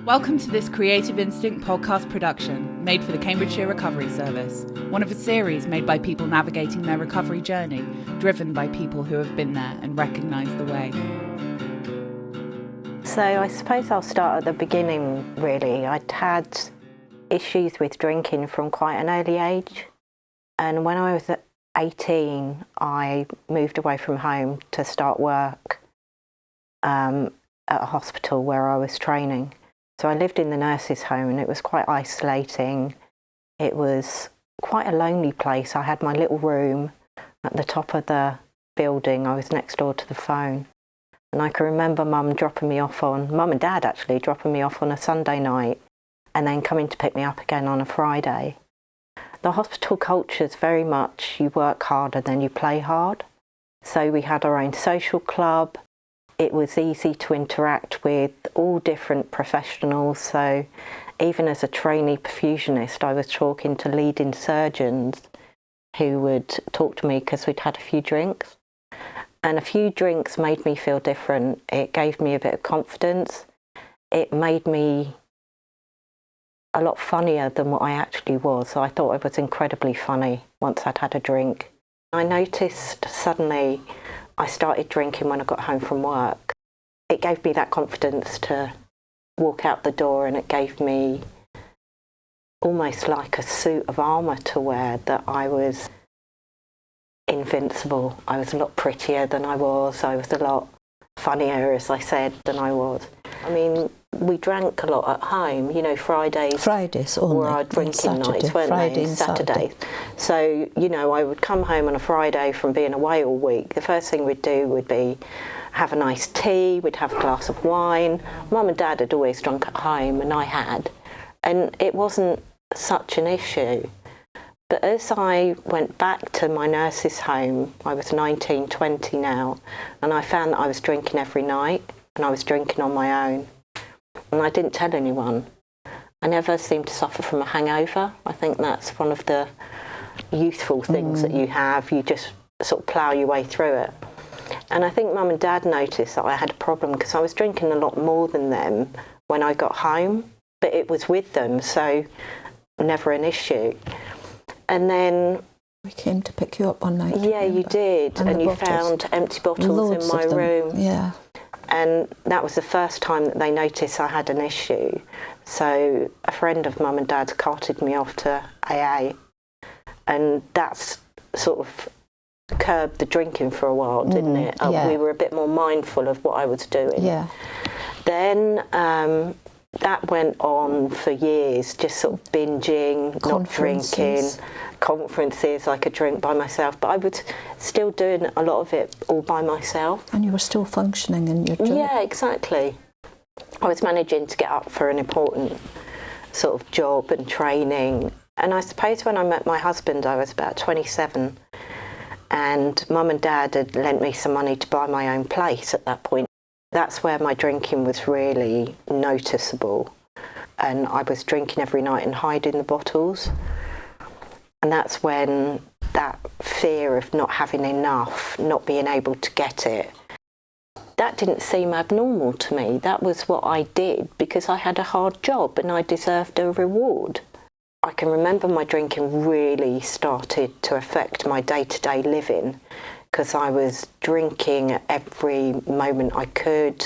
Welcome to this Creative Instinct podcast production made for the Cambridgeshire Recovery Service, one of a series made by people navigating their recovery journey, driven by people who have been there and recognise the way. So I suppose I'll start at the beginning, really. I'd had issues with drinking from quite an early age, and when I was 18 I moved away from home to start work at a hospital where I was training. So I lived in the nurses' home and it was quite isolating. It was quite a lonely place. I had my little room at the top of the building. I was next door to the phone. And I can remember Mum and Dad actually dropping me off on a Sunday night and then coming to pick me up again on a Friday. The hospital culture is very much you work hard and then you play hard. So we had our own social club. It was easy to interact with all different professionals. So even as a trainee perfusionist, I was talking to leading surgeons who would talk to me because we'd had a few drinks. And a few drinks made me feel different. It gave me a bit of confidence. It made me a lot funnier than what I actually was. So I thought I was incredibly funny once I'd had a drink. I noticed suddenly I started drinking when I got home from work. It gave me that confidence to walk out the door, and it gave me almost like a suit of armour to wear, that I was invincible. I was a lot prettier than I was. I was a lot funnier, as I said, than I was. I mean, we drank a lot at home, Fridays only, were our drinking nights, weren't Friday they? and Saturdays. So, I would come home on a Friday from being away all week. The first thing we'd do would be have a nice tea, we'd have a glass of wine. Mum and Dad had always drunk at home, and I had. And it wasn't such an issue. But as I went back to my nurse's home, I was 19, 20 now, and I found that I was drinking every night, and I was drinking on my own. And I didn't tell anyone. I never seemed to suffer from a hangover. I think that's one of the youthful things that you have. You just sort of plough your way through it. And I think Mum and Dad noticed that I had a problem because I was drinking a lot more than them when I got home, but it was with them, so never an issue. And then we came to pick you up one night. Yeah, you did, and you found empty bottles in my room. Yeah. And that was the first time that they noticed I had an issue. So a friend of Mum and Dad's carted me off to AA, and that's sort of curbed the drinking for a while, didn't it? Yeah. We were a bit more mindful of what I was doing. Yeah. Then that went on for years, just sort of binging, not drinking. Conferences, I could drink by myself, but I was still doing a lot of it all by myself. And you were still functioning in your job. Yeah, exactly. I was managing to get up for an important sort of job and training. And I suppose when I met my husband, I was about 27, and Mum and Dad had lent me some money to buy my own place at that point. That's where my drinking was really noticeable, and I was drinking every night and hiding the bottles. And that's when that fear of not having enough, not being able to get it, that didn't seem abnormal to me. That was what I did because I had a hard job and I deserved a reward. I can remember my drinking really started to affect my day-to-day living because I was drinking every moment I could.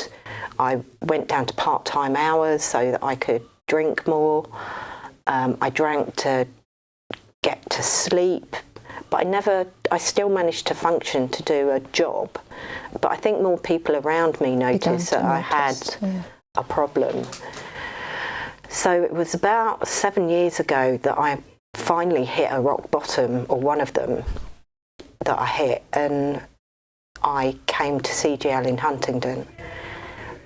I went down to part-time hours so that I could drink more. I drank to get to sleep, but I still managed to function to do a job. But I think more people around me noticed that I had a problem. So it was about 7 years ago that I finally hit a rock bottom, or one of them that I hit, and I came to CGL in Huntingdon.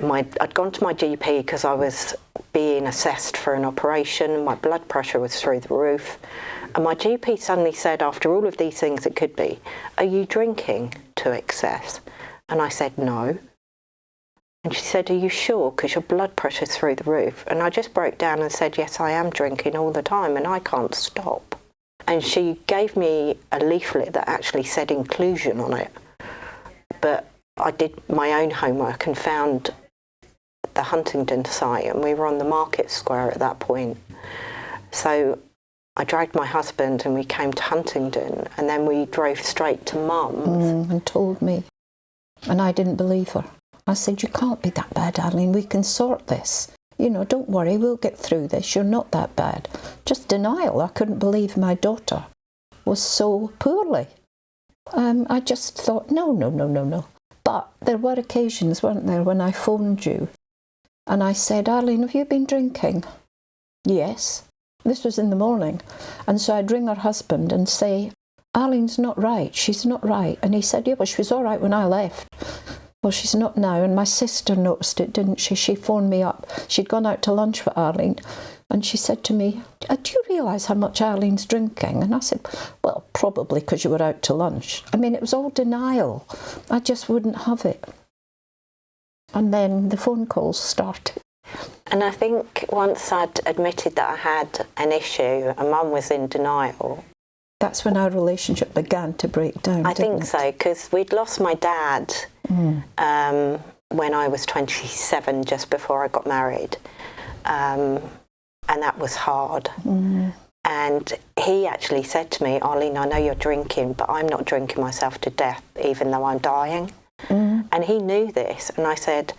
I'd gone to my GP because I was being assessed for an operation. My blood pressure was through the roof. And my GP suddenly said, after all of these things it could be, "Are you drinking to excess?" And I said, "No." And she said, "Are you sure? Because your blood pressure's through the roof." And I just broke down and said, "Yes, I am drinking all the time and I can't stop." And she gave me a leaflet that actually said inclusion on it. But I did my own homework and found the Huntingdon site, and we were on the market square at that point. So I dragged my husband and we came to Huntingdon, and then we drove straight to Mum's. And told me. And I didn't believe her. I said, you can't be that bad, Arlene. We can sort this. You know, don't worry, we'll get through this. You're not that bad. Just denial. I couldn't believe my daughter was so poorly. I just thought, no. But there were occasions, weren't there, when I phoned you and I said, Arlene, have you been drinking? Yes. This was in the morning. And so I'd ring her husband and say, Arlene's not right. She's not right. And he said, yeah, well, she was all right when I left. Well, she's not now. And my sister noticed it, didn't she? She phoned me up. She'd gone out to lunch with Arlene. And she said to me, do you realise how much Arlene's drinking? And I said, well, probably because you were out to lunch. I mean, it was all denial. I just wouldn't have it. And then the phone calls started. And I think once I'd admitted that I had an issue and Mum was in denial. That's when our relationship began to break down. I think so, because we'd lost my dad when I was 27, just before I got married. And that was hard. And he actually said to me, Arlene, I know you're drinking, but I'm not drinking myself to death, even though I'm dying. And he knew this. And I said,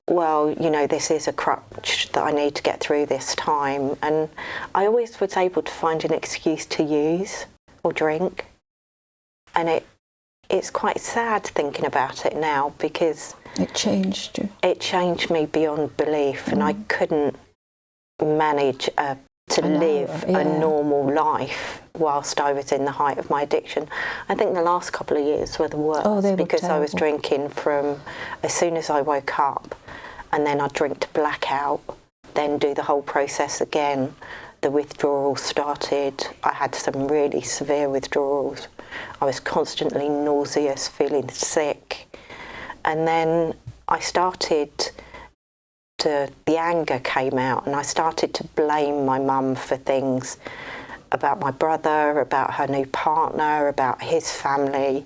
well, you know, this is a crutch that I need to get through this time. And I always was able to find an excuse to use or drink. And it's quite sad thinking about it now, because it changed you. It changed me beyond belief, and I couldn't manage to live a normal life whilst I was in the height of my addiction. I think the last couple of years were the worst, because I was drinking from as soon as I woke up, and then I'd drink to blackout, then do the whole process again. The withdrawal started. I had some really severe withdrawals. I was constantly nauseous, feeling sick. And then I started the anger came out, and I started to blame my mum for things about my brother, about her new partner, about his family.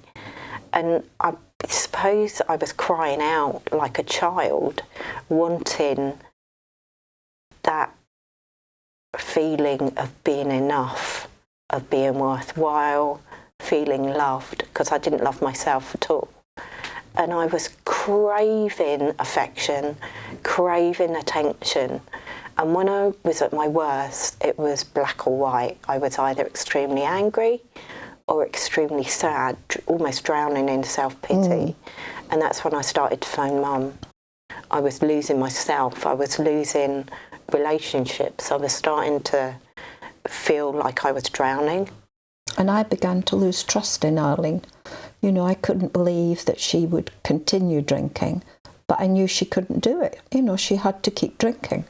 And I suppose I was crying out like a child, wanting that feeling of being enough, of being worthwhile, feeling loved, because I didn't love myself at all. And I was craving affection, craving attention. And when I was at my worst, it was black or white. I was either extremely angry or extremely sad, almost drowning in self-pity. And that's when I started to phone Mum. I was losing myself. I was losing relationships. I was starting to feel like I was drowning. And I began to lose trust in Arlene. You know, I couldn't believe that she would continue drinking, but I knew she couldn't do it. You know, she had to keep drinking.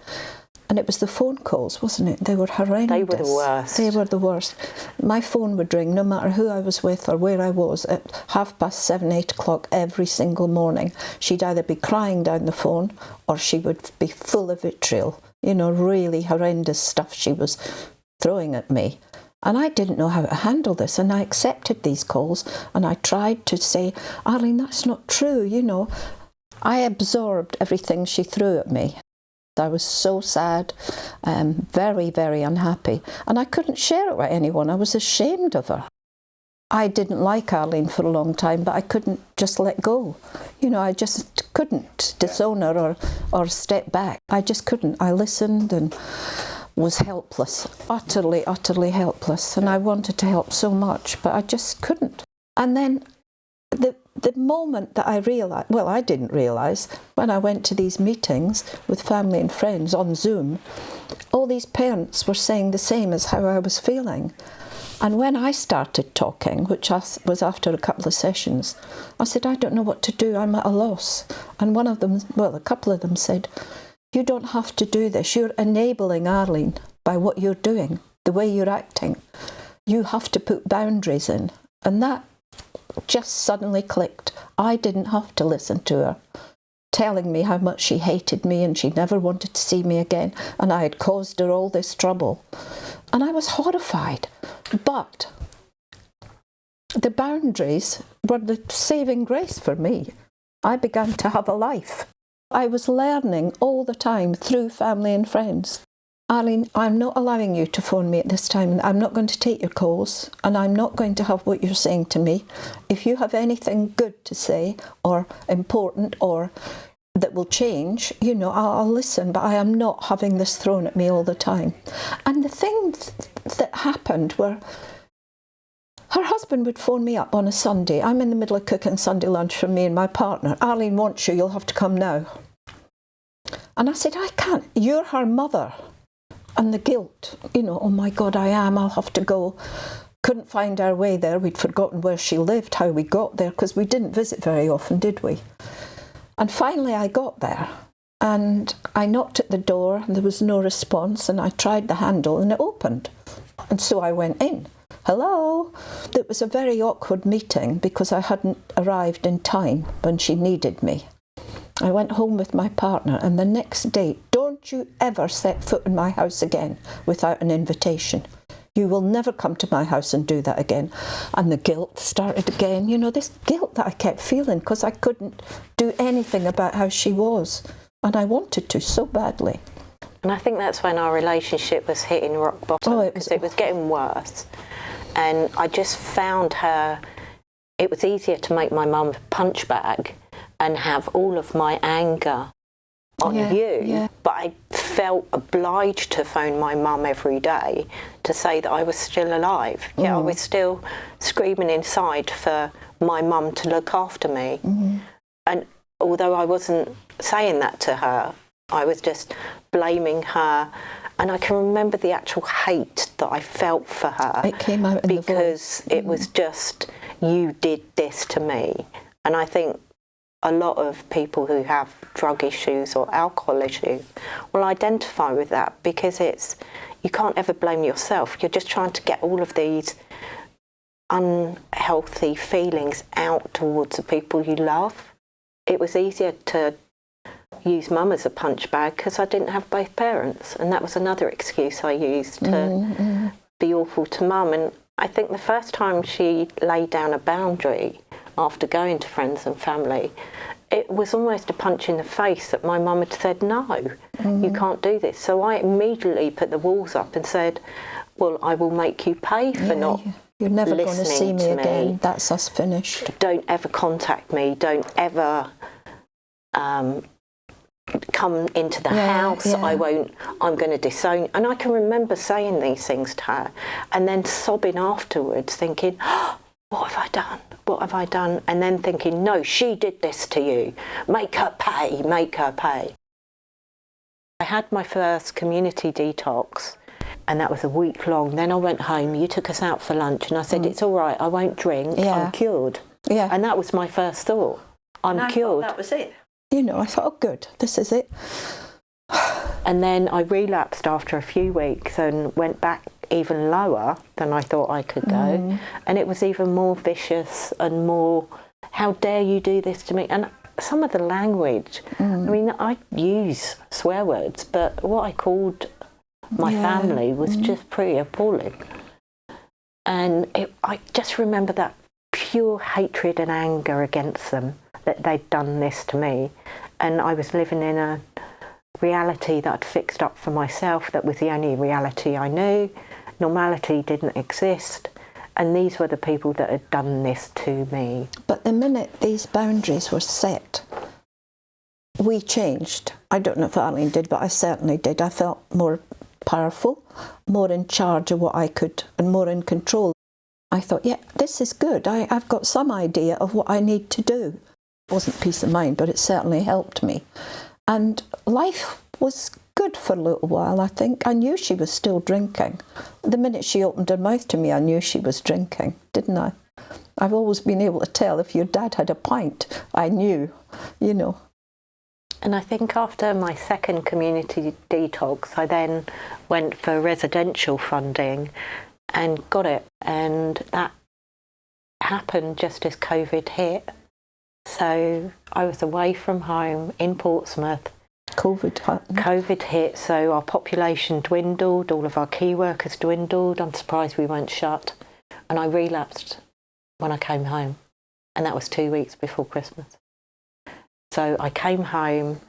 And it was the phone calls, wasn't it? They were horrendous. They were the worst. They were the worst. My phone would ring, no matter who I was with or where I was, at 7:30, 8 o'clock every single morning. She'd either be crying down the phone or she would be full of vitriol. You know, really horrendous stuff she was throwing at me. And I didn't know how to handle this, and I accepted these calls, and I tried to say, Arlene, that's not true, you know. I absorbed everything she threw at me. I was so sad, very, very unhappy, and I couldn't share it with anyone. I was ashamed of her. I didn't like Arlene for a long time, but I couldn't just let go. You know, I just couldn't disown her or step back. I just couldn't. I listened and was helpless, utterly, utterly helpless. And I wanted to help so much, but I just couldn't. And then the moment that I realised, well, I didn't realise, when I went to these meetings with family and friends on Zoom, all these parents were saying the same as how I was feeling. And when I started talking, which was after a couple of sessions, I said, I don't know what to do, I'm at a loss. And one of them, well, a couple of them said, you don't have to do this. You're enabling Arlene by what you're doing, the way you're acting. You have to put boundaries in. And that just suddenly clicked. I didn't have to listen to her telling me how much she hated me and she never wanted to see me again, and I had caused her all this trouble. And I was horrified. But the boundaries were the saving grace for me. I began to have a life. I was learning all the time through family and friends. Arlene, I'm not allowing you to phone me at this time. I'm not going to take your calls, and I'm not going to have what you're saying to me. If you have anything good to say or important or that will change, I'll listen, but I am not having this thrown at me all the time. And the things that happened were, her husband would phone me up on a Sunday. I'm in the middle of cooking Sunday lunch for me and my partner. Arlene wants you, you'll have to come now. And I said, I can't, you're her mother. And the guilt, oh my God, I'll have to go. Couldn't find our way there. We'd forgotten where she lived, how we got there, because we didn't visit very often, did we? And finally I got there, and I knocked at the door and there was no response, and I tried the handle and it opened. And so I went in. Hello? It was a very awkward meeting because I hadn't arrived in time when she needed me. I went home with my partner, and the next day, don't you ever set foot in my house again without an invitation. You will never come to my house and do that again. And the guilt started again, this guilt that I kept feeling because I couldn't do anything about how she was. And I wanted to so badly. And I think that's when our relationship was hitting rock bottom, because it was getting worse. And I just found it was easier to make my mum a punch bag and have all of my anger on you. Yeah. But I felt obliged to phone my mum every day to say that I was still alive. Yeah, I was still screaming inside for my mum to look after me. Mm-hmm. And although I wasn't saying that to her, I was just blaming her. And I can remember the actual hate that I felt for her. It came out in the voice. Because it was just, you did this to me. And I think a lot of people who have drug issues or alcohol issues will identify with that, because you can't ever blame yourself. You're just trying to get all of these unhealthy feelings out towards the people you love. It was easier to use mum as a punch bag because I didn't have both parents, and that was another excuse I used to be awful to mum. And I think the first time she laid down a boundary after going to friends and family, it was almost a punch in the face that my mum had said, no, you can't do this. So I immediately put the walls up and said, well, I will make you pay for not You're never going to see me to again. That's us finished. Don't ever contact me. Don't ever come into the house. I'm going to disown. And I can remember saying these things to her and then sobbing afterwards, thinking, oh, what have I done? What have I done? And then thinking, no, she did this to you. Make her pay, make her pay. I had my first community detox, and that was a week long. Then I went home, you took us out for lunch, and I said, it's all right, I won't drink, I'm cured. Yeah. And that was my first thought. I'm cured. That was it. I thought, oh, good, this is it. And then I relapsed after a few weeks and went back even lower than I thought I could go. And it was even more vicious and more, how dare you do this to me? And some of the language, I mean, I use swear words, but what I called my family was just pretty appalling. And I just remember that pure hatred and anger against them, that they'd done this to me. And I was living in a reality that I'd fixed up for myself, that was the only reality I knew. Normality didn't exist, and these were the people that had done this to me. But the minute these boundaries were set, we changed. I don't know if Arlene did, but I certainly did. I felt more powerful, more in charge of what I could, and more in control. I thought, yeah, this is good. I've got some idea of what I need to do. It wasn't peace of mind, but it certainly helped me. And life was good for a little while, I think. I knew she was still drinking. The minute she opened her mouth to me, I knew she was drinking, didn't I? I've always been able to tell if your dad had a pint. I knew, And I think after my second community detox, I then went for residential funding and got it. And that happened just as COVID hit. So I was away from home in Portsmouth. COVID hit, so our population dwindled, all of our key workers dwindled. I'm surprised we weren't shut. And I relapsed when I came home. And that was 2 weeks before Christmas. So I came home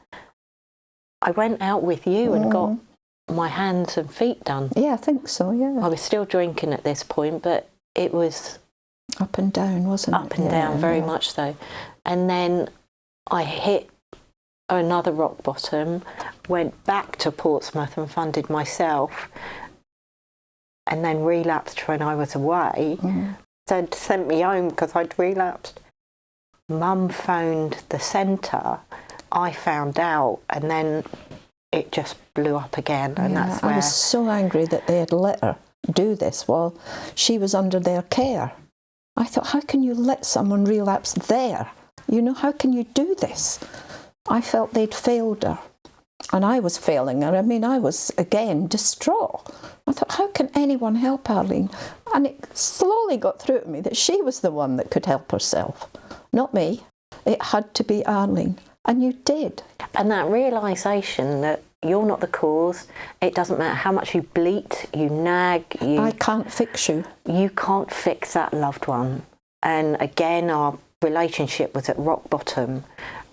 I went out with you and got my hands and feet done. Yeah, I think so, yeah. I was still drinking at this point, but it was... Up and down, wasn't it? Up and down, very much so. And then I hit another rock bottom, went back to Portsmouth and funded myself, and then relapsed when I was away. So it sent me home because I'd relapsed. Mum phoned the centre, I found out, and then it just blew up again. And that's where... I was so angry that they had let her do this while she was under their care. I thought, how can you let someone relapse there? You know, how can you do this? I felt they'd failed her. And I was failing her. I mean, I was, again, distraught. I thought, how can anyone help Arlene? And it slowly got through to me that she was the one that could help herself, not me. It had to be Arlene. And you did. And that realisation that you're not the cause, it doesn't matter how much you bleat, you nag, I can't fix you. You can't fix that loved one. And again, our relationship was at rock bottom,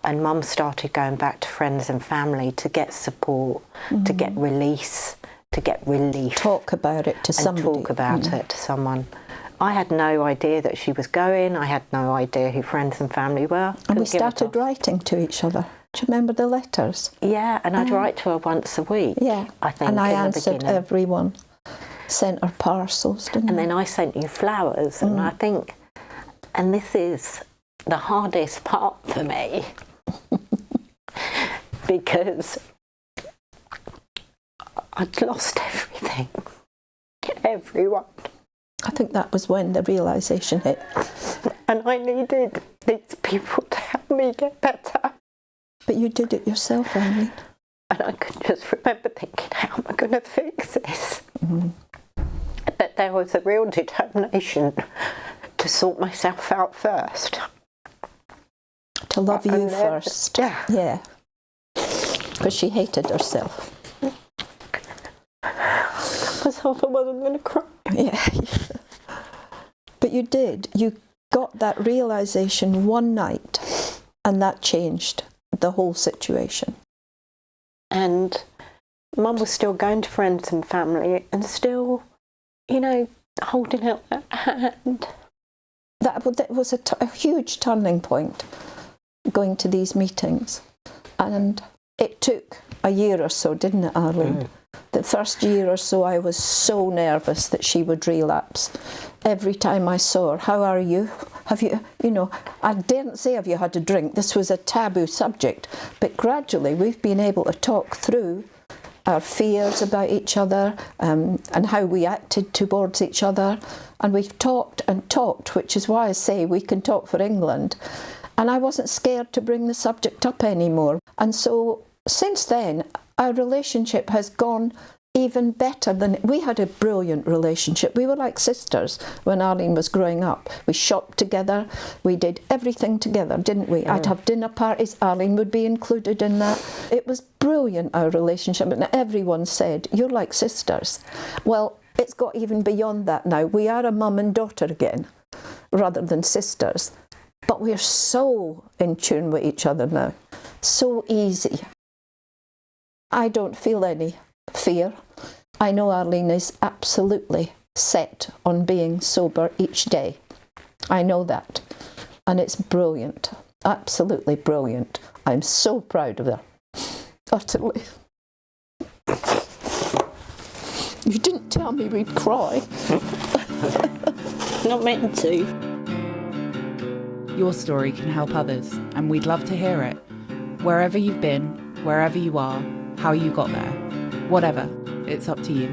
and Mum started going back to friends and family to get support, to get release, to get relief. Talk about it to somebody. Talk about it to someone. I had no idea that she was going. I had no idea who friends and family were. And we started writing to each other. Do you remember the letters? Yeah, and I'd write to her once a week. Yeah, I think. And I in answered the beginning. everyone. Sent her parcels, didn't I? And then I sent you flowers, and I think, and this is the hardest part for me, because I'd lost everything, everyone. I think that was when the realisation hit. And I needed these people to help me get better. But you did it yourself, Arlene. And I could just remember thinking, how am I going to fix this? But there was a real determination to sort myself out first. To love you first. Yeah. Because she hated herself. Myself, I wasn't going to cry. Yeah. But you did. You got that realisation one night, and that changed the whole situation. And Mum was still going to friends and family and still, you know, holding out that hand. That was a huge turning point, going to these meetings. And it took a year or so, didn't it, Arlene? The first year or so I was so nervous that she would relapse. Every time I saw her, how are you? Have you, you know, I daren't say have you had a drink. This was a taboo subject. But gradually we've been able to talk through our fears about each other and how we acted towards each other. And we've talked and talked, which is why I say we can talk for England. And I wasn't scared to bring the subject up anymore. And so since then, our relationship has gone even better than... We had a brilliant relationship. We were like sisters when Arlene was growing up. We shopped together. We did everything together, didn't we? I'd have dinner parties. Arlene would be included in that. It was brilliant, our relationship. And everyone said, you're like sisters. Well, it's got even beyond that now. We are a mum and daughter again, rather than sisters. But we're so in tune with each other now. So easy. I don't feel any fear. I know Arlene is absolutely set on being sober each day. I know that. And it's brilliant. Absolutely brilliant. I'm so proud of her. Utterly. You didn't tell me we'd cry. Not meant to. Your story can help others, and we'd love to hear it. Wherever you've been, wherever you are, how you got there. Whatever, it's up to you.